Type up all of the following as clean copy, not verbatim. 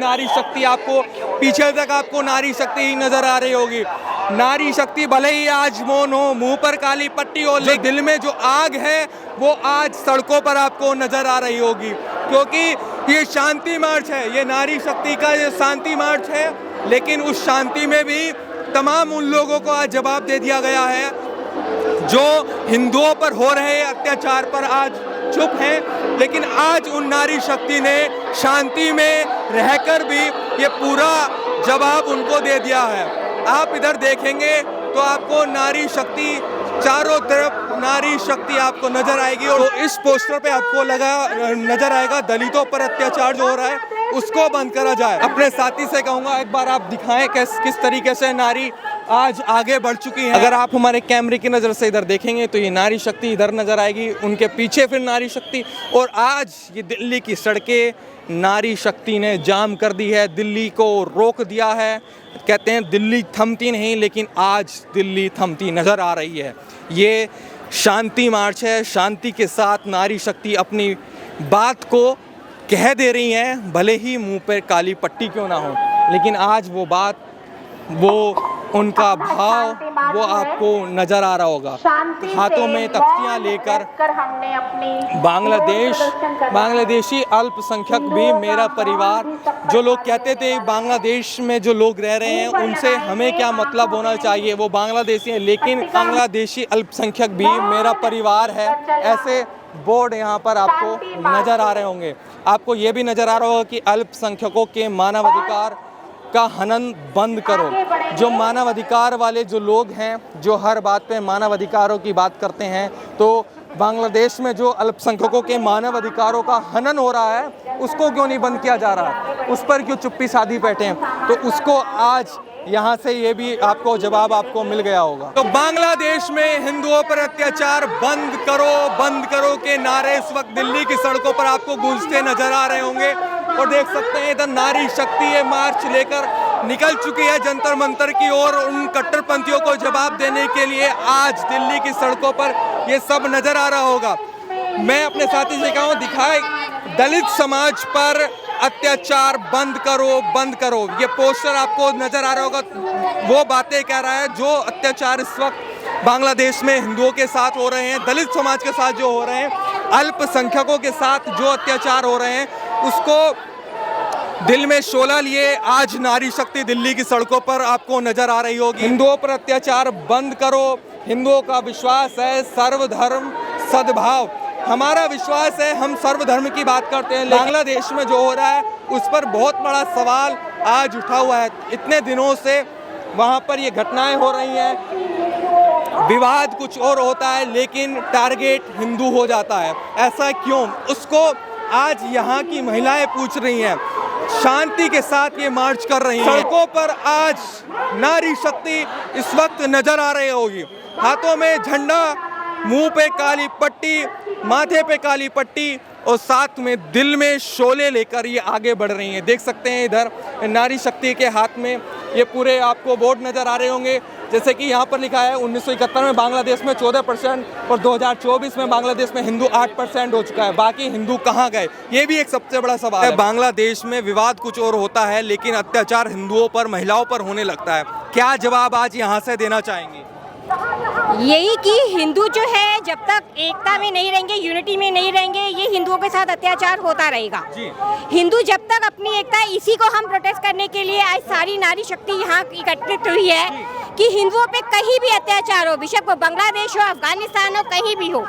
नारी शक्ति आपको पीछे तक आपको नारी शक्ति ही नजर आ रही होगी। नारी शक्ति भले ही आज मौन हो, मुंह पर काली पट्टी हो, लेकिन दिल में जो आग है वो आज सड़कों पर आपको नजर आ रही होगी, क्योंकि ये शांति मार्च है, ये नारी शक्ति का ये शांति मार्च है। लेकिन उस शांति में भी तमाम उन लोगों को आज जवाब दे दिया गया है जो हिंदुओं पर हो रहे अत्याचार पर आज चुप हैं। लेकिन आज उन नारी शक्ति ने शांति में रहकर भी ये पूरा जवाब उनको दे दिया है। आप इधर देखेंगे तो आपको नारी शक्ति चारों तरफ नारी शक्ति आपको नजर आएगी। और इस पोस्टर पे आपको नजर आएगा दलितों पर अत्याचार जो हो रहा है उसको बंद करा जाए। अपने साथी से कहूँगा एक बार आप दिखाएं किस तरीके से नारी आज आगे बढ़ चुकी है। अगर आप हमारे कैमरे की नज़र से इधर देखेंगे तो ये नारी शक्ति इधर नज़र आएगी, उनके पीछे फिर नारी शक्ति। और आज ये दिल्ली की सड़कें नारी शक्ति ने जाम कर दी है, दिल्ली को रोक दिया है। कहते हैं दिल्ली थमती नहीं, लेकिन आज दिल्ली थमती नज़र आ रही है। ये शांति मार्च है, शांति के साथ नारी शक्ति अपनी बात को कह दे रही हैं, भले ही मुंह पर काली पट्टी क्यों ना हो। लेकिन आज वो बात, वो उनका भाव वो आपको नजर आ रहा होगा। हाथों में तख्तियां लेकर बांग्लादेशी अल्पसंख्यक भी मेरा परिवार, जो लोग कहते थे बांग्लादेश में जो लोग रह रहे हैं उनसे हमें क्या मतलब होना चाहिए, वो बांग्लादेशी हैं, लेकिन बांग्लादेशी अल्पसंख्यक भी मेरा परिवार है। ऐसे बोर्ड यहाँ पर आपको नजर आ रहे होंगे। आपको ये भी नजर आ रहा होगा कि अल्पसंख्यकों के मानवाधिकार का हनन बंद करो। जो मानवाधिकार वाले जो लोग हैं, जो हर बात पे मानवाधिकारों की बात करते हैं, तो बांग्लादेश में जो अल्पसंख्यकों के मानवाधिकारों का हनन हो रहा है उसको क्यों नहीं बंद किया जा रहा है, उस पर क्यों चुप्पी साधी बैठे हैं। तो उसको आज यहाँ से ये भी आपको जवाब आपको मिल गया होगा। तो बांग्लादेश में हिंदुओं पर अत्याचार बंद करो के नारे इस वक्त दिल्ली की सड़कों पर आपको गूंजते नजर आ रहे होंगे। और देख सकते हैं इधर नारी शक्ति ये मार्च लेकर निकल चुकी है जंतर मंतर की ओर, उन कट्टरपंथियों को जवाब देने के लिए आज दिल्ली की सड़कों पर ये सब नजर आ रहा होगा। मैं अपने साथी से कहूँ दिखाए, दलित समाज पर अत्याचार बंद करो। ये पोस्टर आपको नजर आ रहा होगा, वो बातें कह रहा है जो अत्याचार इस वक्त बांग्लादेश में हिंदुओं के साथ हो रहे हैं, दलित समाज के साथ जो हो रहे हैं, अल्पसंख्यकों के साथ जो अत्याचार हो रहे हैं, उसको दिल में शोला लिए आज नारी शक्ति दिल्ली की सड़कों पर आपको नजर आ रही होगी। हिंदुओं पर अत्याचार बंद करो। हिंदुओं का विश्वास है सर्वधर्म सद्भाव। हमारा विश्वास है, हम सर्वधर्म की बात करते हैं। बांग्लादेश में जो हो रहा है उस पर बहुत बड़ा सवाल आज उठा हुआ है। इतने दिनों से वहाँ पर ये घटनाएं हो रही हैं, विवाद कुछ और होता है लेकिन टारगेट हिंदू हो जाता है। ऐसा क्यों, उसको आज यहाँ की महिलाएं पूछ रही हैं। शांति के साथ ये मार्च कर रही हैं। सड़कों पर आज नारी शक्ति इस वक्त नजर आ रही होगी, हाथों में झंडा, मुंह पे काली पट्टी, माथे पे काली पट्टी और साथ में दिल में शोले लेकर ये आगे बढ़ रही हैं। देख सकते हैं इधर नारी शक्ति के हाथ में ये पूरे आपको बोर्ड नज़र आ रहे होंगे, जैसे कि यहाँ पर लिखा है 1971 में बांग्लादेश में 14% और 2024 में बांग्लादेश में हिंदू 8% हो चुका है। बाकी हिंदू कहाँ गए, ये भी एक सबसे बड़ा सवाल है। बांग्लादेश में विवाद कुछ और होता है लेकिन अत्याचार हिंदुओं पर, महिलाओं पर होने लगता है। क्या जवाब आज यहाँ से देना चाहेंगे? यही कि हिंदू जो है जब तक एकता में नहीं रहेंगे, यूनिटी में नहीं रहेंगे, ये हिंदुओं के साथ अत्याचार होता रहेगा। हिंदू जब तक अपनी एकता, इसी को हम प्रोटेस्ट करने के लिए आज सारी नारी शक्ति यहाँ एकत्रित हुई है कि हिंदुओं पे कहीं भी अत्याचार हो, बेशक वो बांग्लादेश हो, अफगानिस्तान हो, कहीं भी हो,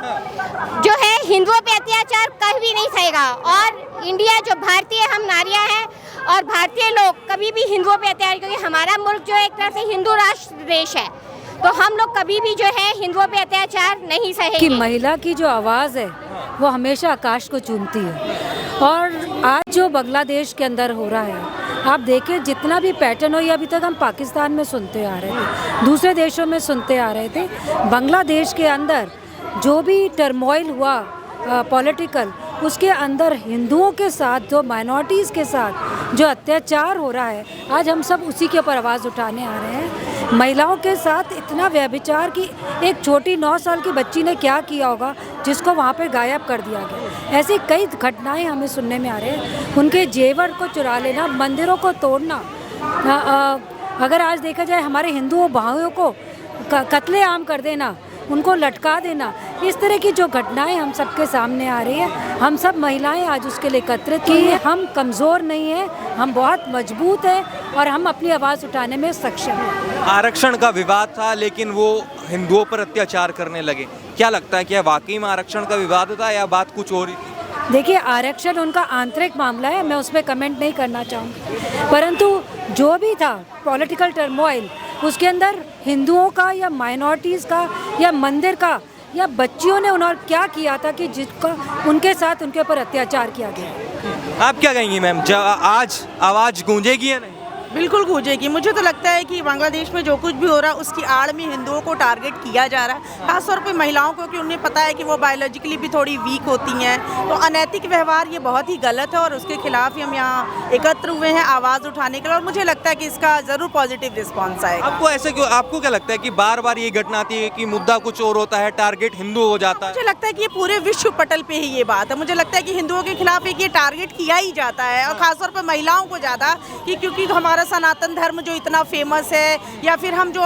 जो है हिंदुओं पे अत्याचार कहीं भी नहीं सहेगा। और इंडिया जो भारतीय, हम नारियाँ हैं और भारतीय लोग कभी भी हिंदुओं पे अत्याचार, क्योंकि हमारा मुल्क जो एक तरह से हिंदू राष्ट्र देश है, तो हम लोग कभी भी जो है हिंदुओं पे अत्याचार नहीं सहेंगे। कि महिला की जो आवाज़ है वो हमेशा आकाश को चूमती है। और आज जो बांग्लादेश के अंदर हो रहा है, आप देखें जितना भी पैटर्न हो, ये अभी तक हम पाकिस्तान में सुनते आ रहे थे, दूसरे देशों में सुनते आ रहे थे। बांग्लादेश के अंदर जो भी टर्मोइल हुआ पॉलिटिकल, उसके अंदर हिंदुओं के साथ, जो माइनॉरिटीज़ के साथ जो अत्याचार हो रहा है, आज हम सब उसी के ऊपर आवाज़ उठाने आ रहे हैं। महिलाओं के साथ इतना व्यभिचार की एक छोटी 9 साल की बच्ची ने क्या किया होगा जिसको वहाँ पे गायब कर दिया गया। ऐसी कई घटनाएं हमें सुनने में आ रहे हैं। उनके जेवर को चुरा लेना, मंदिरों को तोड़ना, अगर आज देखा जाए हमारे हिंदुओं भाइयों को कत्लेआम कर देना, उनको लटका देना, इस तरह की जो घटनाएं हम सबके सामने आ रही है, हम सब महिलाएं आज उसके लिए एकत्रित की हैं। हम कमज़ोर नहीं हैं, हम बहुत मजबूत हैं और हम अपनी आवाज़ उठाने में सक्षम हैं। आरक्षण का विवाद था लेकिन वो हिंदुओं पर अत्याचार करने लगे, क्या लगता है क्या वाकई में आरक्षण का विवाद था या बात कुछ और ही थी? देखिए, आरक्षण उनका आंतरिक मामला है, मैं उस पर कमेंट नहीं करना चाहूँगी, परंतु जो भी था पॉलिटिकल टर्मोइल, उसके अंदर हिंदुओं का या माइनॉरिटीज़ का या मंदिर का या बच्चियों ने उन्होंने क्या किया था कि जिसका उनके साथ उनके ऊपर अत्याचार किया गया। आप क्या कहेंगी मैम, आज आवाज़ गूंजेगी या नहीं? बिल्कुल गूंजेगी। मुझे तो लगता है कि बांग्लादेश में जो कुछ भी हो रहा है उसकी आड़ में हिंदुओं को टारगेट किया जा रहा है, खासतौर पे महिलाओं को, क्योंकि उन्हें पता है कि वो बायोलॉजिकली भी थोड़ी वीक होती हैं। तो अनैतिक व्यवहार ये बहुत ही गलत है और उसके खिलाफ ही हम यहाँ एकत्र हुए हैं आवाज़ उठाने के लिए, और मुझे लगता है कि इसका ज़रूर पॉजिटिव रिस्पॉन्स आएगा। आपको ऐसे क्यों, आपको क्या लगता है कि बार बार ये घटना आती है कि मुद्दा कुछ और होता है, टारगेट हिंदू हो जाता है? मुझे लगता है कि ये पूरे विश्व पटल पे ही ये बात है। मुझे लगता है कि हिंदुओं के खिलाफ एक ये टारगेट किया ही जाता है, और खासतौर पर महिलाओं को ज़्यादा, कि क्योंकि हमारा सनातन धर्म जो इतना फेमस है, या फिर हम जो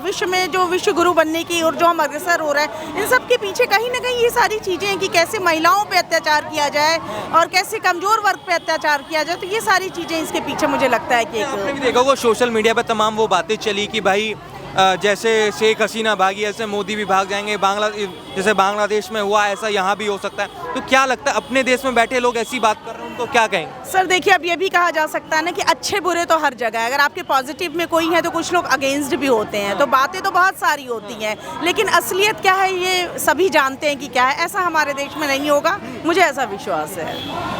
विश्व में जो विश्व गुरु बनने की और जो हम अग्रसर हो रहे हैं, इन सब के पीछे कहीं ना कहीं ये सारी चीज़ें हैं कि कैसे महिलाओं पे अत्याचार किया जाए और कैसे कमज़ोर वर्ग पे अत्याचार किया जाए। तो ये सारी चीज़ें इसके पीछे मुझे लगता है कि आपने भी देखा होगा सोशल मीडिया पर तमाम वो बातें चली कि भाई जैसे शेख हसीना भागी ऐसे मोदी भी भाग जाएंगे, जैसे बांग्लादेश में हुआ ऐसा यहाँ भी हो सकता है। तो क्या लगता है अपने देश में बैठे लोग ऐसी बात कर रहे हैं, उनको क्या कहेंगे? सर देखिए, अब ये भी कहा जा सकता है ना कि अच्छे बुरे तो हर जगह है। अगर आपके पॉजिटिव में कोई है तो कुछ लोग अगेंस्ट भी होते हैं, तो बातें तो बहुत सारी होती हैं, लेकिन असलियत क्या है ये सभी जानते हैं कि क्या है। ऐसा हमारे देश में नहीं होगा, मुझे ऐसा विश्वास है।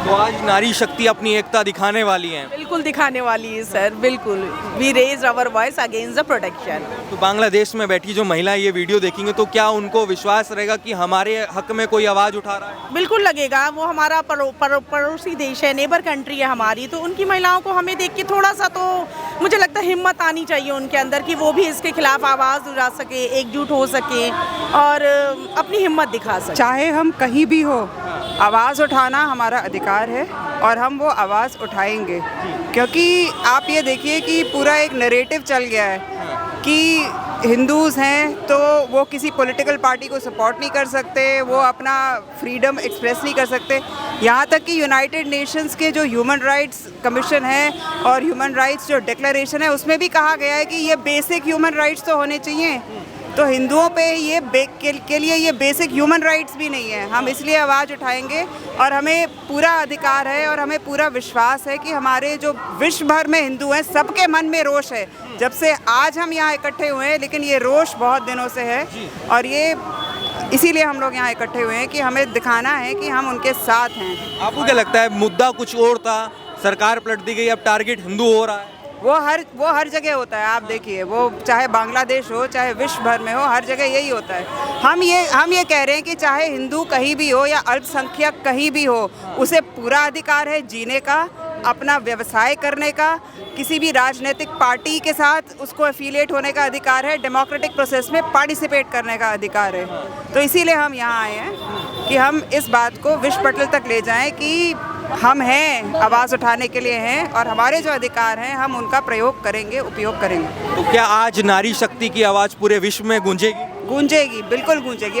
तो आज नारी शक्ति अपनी एकता दिखाने वाली है। बिल्कुल दिखाने वाली है सर, बिल्कुल। We raise our voice against the protection. तो बांग्लादेश में बैठी जो महिलाएं ये वीडियो देखेंगे तो क्या उनको विश्वास रहेगा कि हमारे हक में कोई आवाज़ उठा रहा है? बिल्कुल लगेगा। वो हमारा पड़ोसी देश है, नेबर कंट्री है हमारी, तो उनकी महिलाओं को हमें देख के थोड़ा सा तो मुझे लगता है हिम्मत आनी चाहिए उनके अंदर कि वो भी इसके खिलाफ आवाज़ उठा सके, एकजुट हो सके और अपनी हिम्मत दिखा सके। चाहे हम कहीं भी हो, आवाज़ उठाना हमारा अधिकार है और हम वो आवाज़ उठाएंगे, क्योंकि आप ये देखिए कि पूरा एक नैरेटिव चल गया है कि हिंदूज़ हैं तो वो किसी पॉलिटिकल पार्टी को सपोर्ट नहीं कर सकते, वो अपना फ्रीडम एक्सप्रेस नहीं कर सकते। यहाँ तक कि यूनाइटेड नेशंस के जो ह्यूमन राइट्स कमीशन है और ह्यूमन राइट्स जो डिक्लेरेशन है उसमें भी कहा गया है कि ये बेसिक ह्यूमन राइट्स तो होने चाहिए। तो हिंदुओं पे ये के लिए ये बेसिक ह्यूमन राइट्स भी नहीं है। हम इसलिए आवाज़ उठाएंगे और हमें पूरा अधिकार है और हमें पूरा विश्वास है कि हमारे जो विश्व भर में हिंदू हैं सबके मन में रोष है। जब से आज हम यहाँ इकट्ठे हुए हैं, लेकिन ये रोष बहुत दिनों से है और ये इसीलिए हम लोग यहाँ इकट्ठे हुए हैं कि हमें दिखाना है कि हम उनके साथ हैं। आपको क्या लगता है मुद्दा कुछ और था, सरकार पलट दी गई, अब टारगेट हिंदू हो रहा है? वो हर जगह होता है। आप देखिए, वो चाहे बांग्लादेश हो चाहे विश्व भर में हो, हर जगह यही होता है। हम ये कह रहे हैं कि चाहे हिंदू कहीं भी हो या अल्पसंख्यक कहीं भी हो, उसे पूरा अधिकार है जीने का, अपना व्यवसाय करने का, किसी भी राजनीतिक पार्टी के साथ उसको एफिलिएट होने का अधिकार है, डेमोक्रेटिक प्रोसेस में पार्टिसिपेट करने का अधिकार है। तो इसीलिए हम यहाँ आए हैं कि हम इस बात को विश्व पटल तक ले जाएं कि हम हैं, आवाज़ उठाने के लिए हैं और हमारे जो अधिकार हैं हम उनका प्रयोग करेंगे, उपयोग करेंगे। तो क्या आज नारी शक्ति की आवाज़ पूरे विश्व में गूंजेगी? गूंजेगी, बिल्कुल गूंजेगी।